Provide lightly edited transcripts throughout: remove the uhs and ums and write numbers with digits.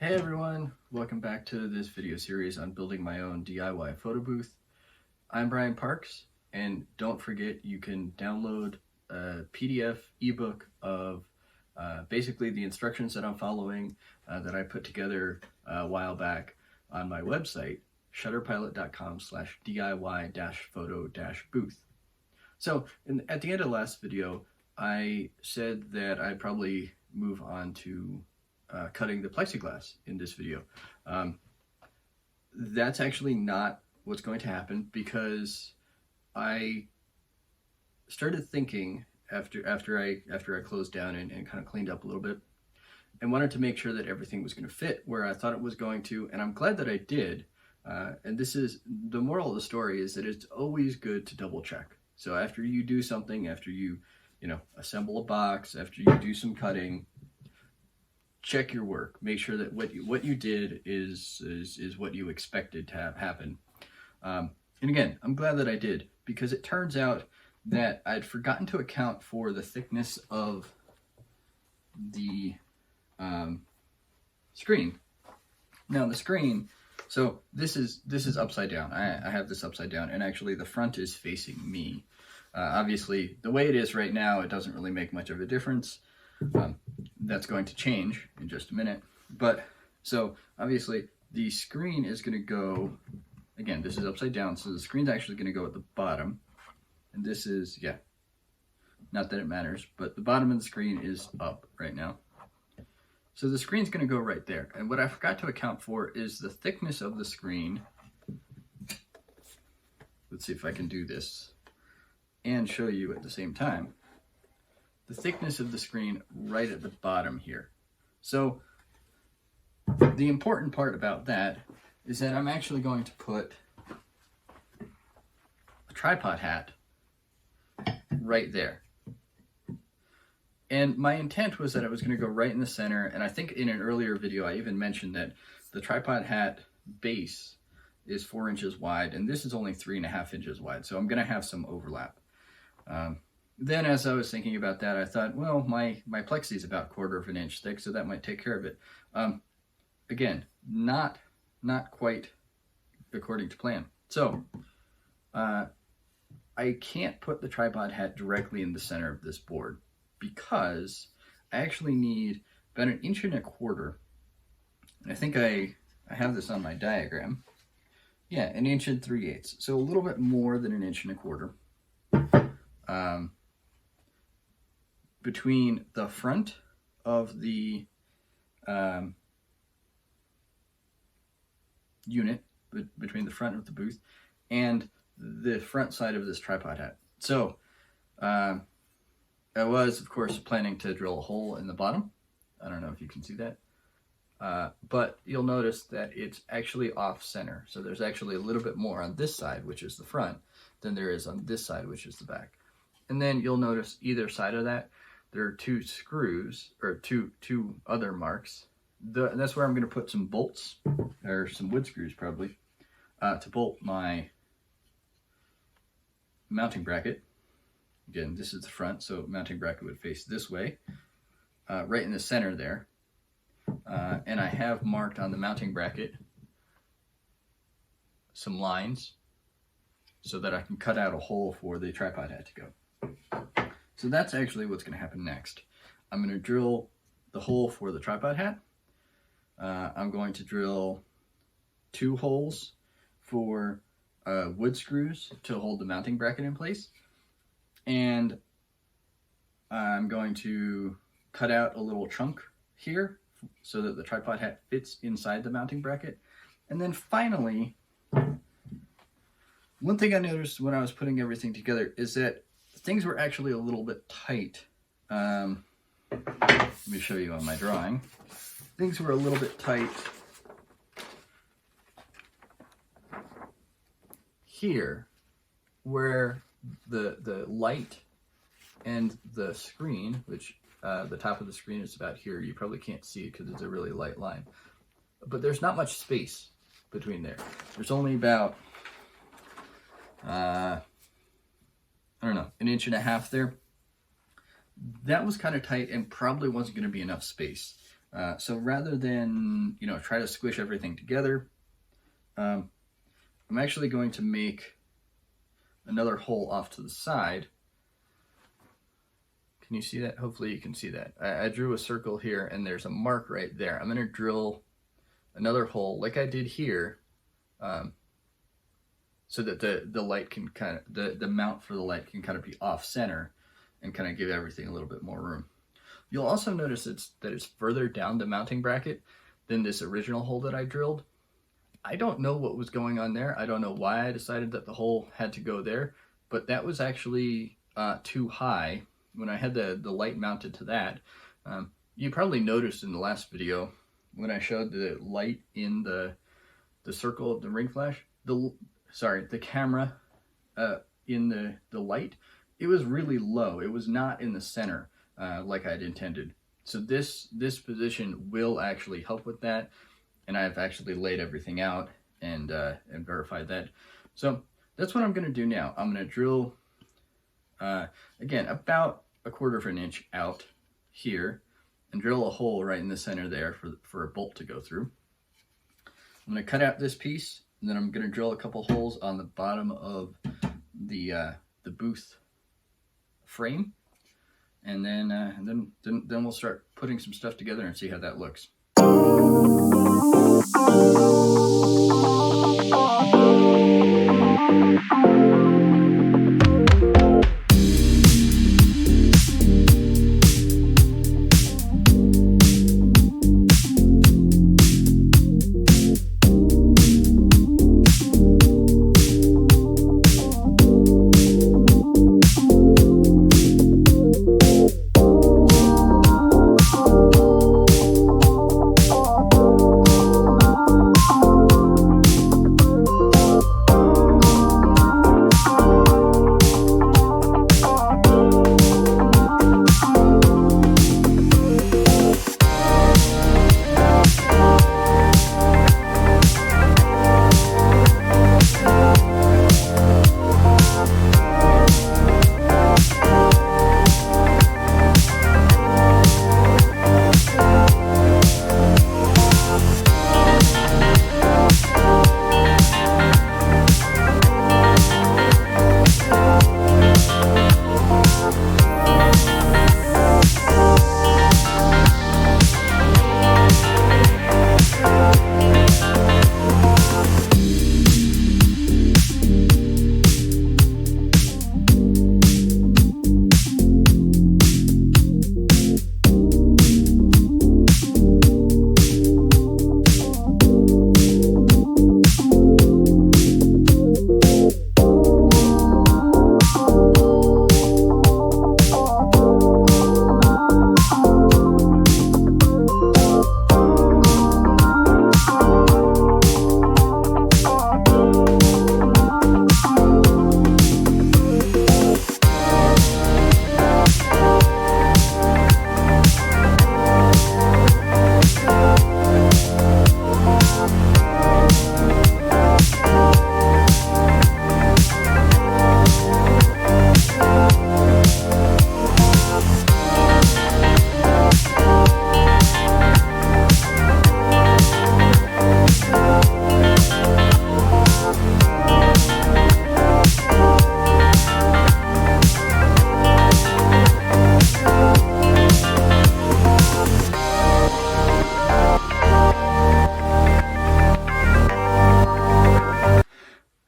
Hey everyone, welcome back to this video series on building my own DIY photo booth. I'm Brian Parks, and don't forget you can download a PDF ebook of basically the instructions that I'm following that I put together a while back on my website, shutterpilot.com/DIY-photo-booth. So at the end of the last video, I said that I'd probably move on to cutting the plexiglass in this video. That's actually not what's going to happen, because I started thinking after I closed down and kind of cleaned up a little bit, and wanted to make sure that everything was going to fit where I thought it was going to, and I'm glad that I did. And this is the moral of the story, is that it's always good to double check. So after you do something, after you assemble a box, after you do some cutting, check your work. Make sure that what you did is what you expected to have happen. And again, I'm glad that I did, because it turns out that I'd forgotten to account for the thickness of the screen. Now the screen, so this is upside down. I have this upside down, and actually the front is facing me. Obviously, the way it is right now, it doesn't really make much of a difference. That's going to change in just a minute. But so obviously the screen is going to go, again, this is upside down, so the screen's actually going to go at the bottom. And this is, yeah, not that it matters, but the bottom of the screen is up right now. So the screen's going to go right there. And what I forgot to account for is the thickness of the screen. Let's see if I can do this and show you at the same time. The thickness of the screen right at the bottom here. So the important part about that is that I'm actually going to put a tripod hat right there. And my intent was that I was going to go right in the center, and I think in an earlier video I even mentioned that the tripod hat base is 4 inches wide, and this is only 3.5 inches wide, so I'm going to have some overlap. Then as I was thinking about that, I thought, well, my plexi is about 1/4 of an inch thick, so that might take care of it. Again, not quite according to plan. So I can't put the tripod hat directly in the center of this board, because I actually need about 1.25 inches. And I think I have this on my diagram. Yeah, 1 3/8 inches. So a little bit more than 1.25 inches. Between the front of the unit, between the front of the booth and the front side of this tripod hat. So I was, of course, planning to drill a hole in the bottom. I don't know if you can see that. But you'll notice that it's actually off center. So there's actually a little bit more on this side, which is the front, than there is on this side, which is the back. And then you'll notice either side of that, there are 2 screws, or two other marks. That's where I'm going to put some bolts, or some wood screws probably, to bolt my mounting bracket. Again, this is the front, so mounting bracket would face this way, right in the center there. And I have marked on the mounting bracket some lines so that I can cut out a hole for the tripod hat to go. So that's actually what's going to happen next. I'm going to drill the hole for the tripod hat. I'm going to drill 2 holes for wood screws to hold the mounting bracket in place. And I'm going to cut out a little chunk here so that the tripod hat fits inside the mounting bracket. And then finally, one thing I noticed when I was putting everything together is that things were actually a little bit tight. Let me show you on my drawing. Things were a little bit tight here, where the light and the screen, which the top of the screen is about here. You probably can't see it because it's a really light line. But there's not much space between there. There's only about I don't know, 1.5 inches there. That was kind of tight and probably wasn't going to be enough space. So rather than, try to squish everything together, I'm actually going to make another hole off to the side. Can you see that? Hopefully you can see that. I drew a circle here and there's a mark right there. I'm going to drill another hole like I did here, so that the light can kind of, the mount for the light can kind of be off center and kind of give everything a little bit more room. You'll also notice that it's further down the mounting bracket than this original hole that I drilled. I don't know what was going on there. I don't know why I decided that the hole had to go there, but that was actually too high when I had the light mounted to that. You probably noticed in the last video when I showed the light in the circle of the ring flash, the camera in the light, it was really low. It was not in the center like I'd intended. So this position will actually help with that, and I've actually laid everything out and verified that. So that's what I'm going to do now. I'm going to drill again about 1/4 of an inch out here and drill a hole right in the center there for a bolt to go through. I'm going to cut out this piece, and then I'm going to drill a couple holes on the bottom of the booth frame, and then we'll start putting some stuff together and see how that looks.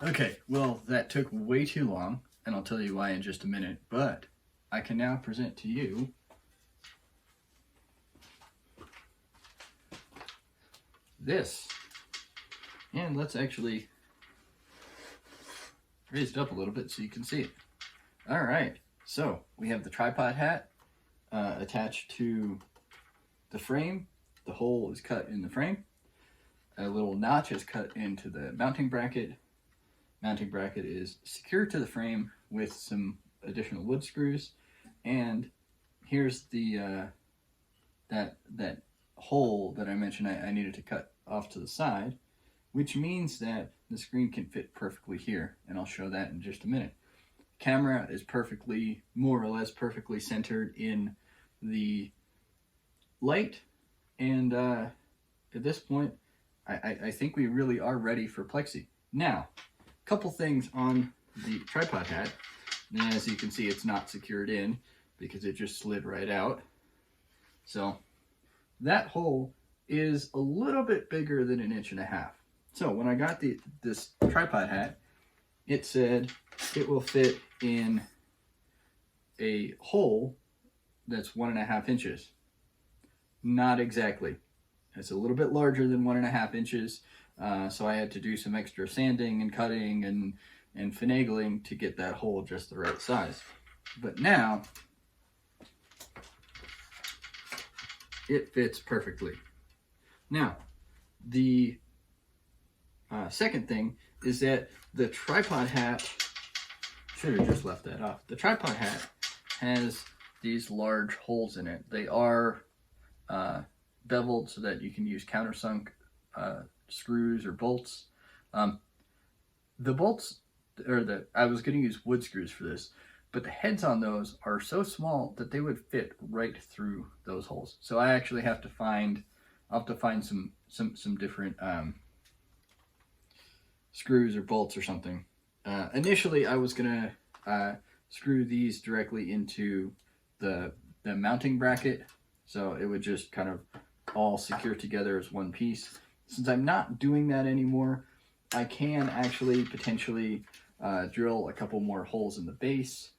Okay, well, that took way too long, and I'll tell you why in just a minute, but I can now present to you this. And let's actually raise it up a little bit so you can see it. All right, so we have the tripod hat attached to the frame. The hole is cut in the frame. A little notch is cut into the mounting bracket. Mounting bracket is secured to the frame with some additional wood screws, and here's the that hole that I mentioned I needed to cut off to the side, which means that the screen can fit perfectly here, and I'll show that in just a minute. Camera is more or less perfectly centered in the light, And at this point, I think we really are ready for plexi. Now, a couple things on the tripod hat. And as you can see, it's not secured in because it just slid right out. So that hole is a little bit bigger than 1.5 inches. So when I got this tripod hat, it said it will fit in a hole that's 1.5 inches. Not exactly. It's a little bit larger than 1.5 inches. So I had to do some extra sanding and cutting and finagling to get that hole just the right size. But now it fits perfectly. Now, the second thing is that the tripod hat, should have just left that off. The tripod hat has these large holes in it. They are beveled so that you can use countersunk screws or bolts. The bolts, I was going to use wood screws for this, but the heads on those are so small that they would fit right through those holes. So I actually have to find some different screws or bolts or something. Initially, I was gonna screw these directly into the mounting bracket, so it would just kind of all secure together as one piece. Since I'm not doing that anymore, I can actually potentially drill a couple more holes in the base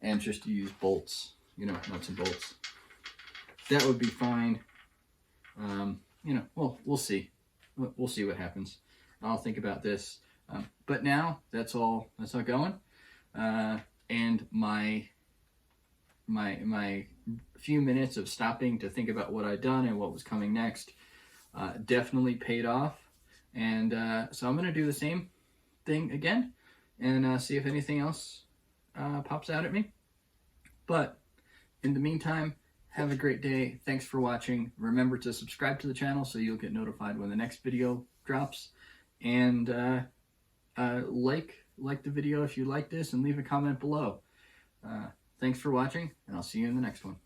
and just use bolts, nuts and bolts. That would be fine. Well, we'll see. We'll see what happens. I'll think about this. But now that's all going. And my few minutes of stopping to think about what I'd done and what was coming next definitely paid off. And so I'm going to do the same thing again and see if anything else pops out at me. But in the meantime, have a great day. Thanks for watching. Remember to subscribe to the channel so you'll get notified when the next video drops. And like the video if you like this, and leave a comment below. Thanks for watching, and I'll see you in the next one.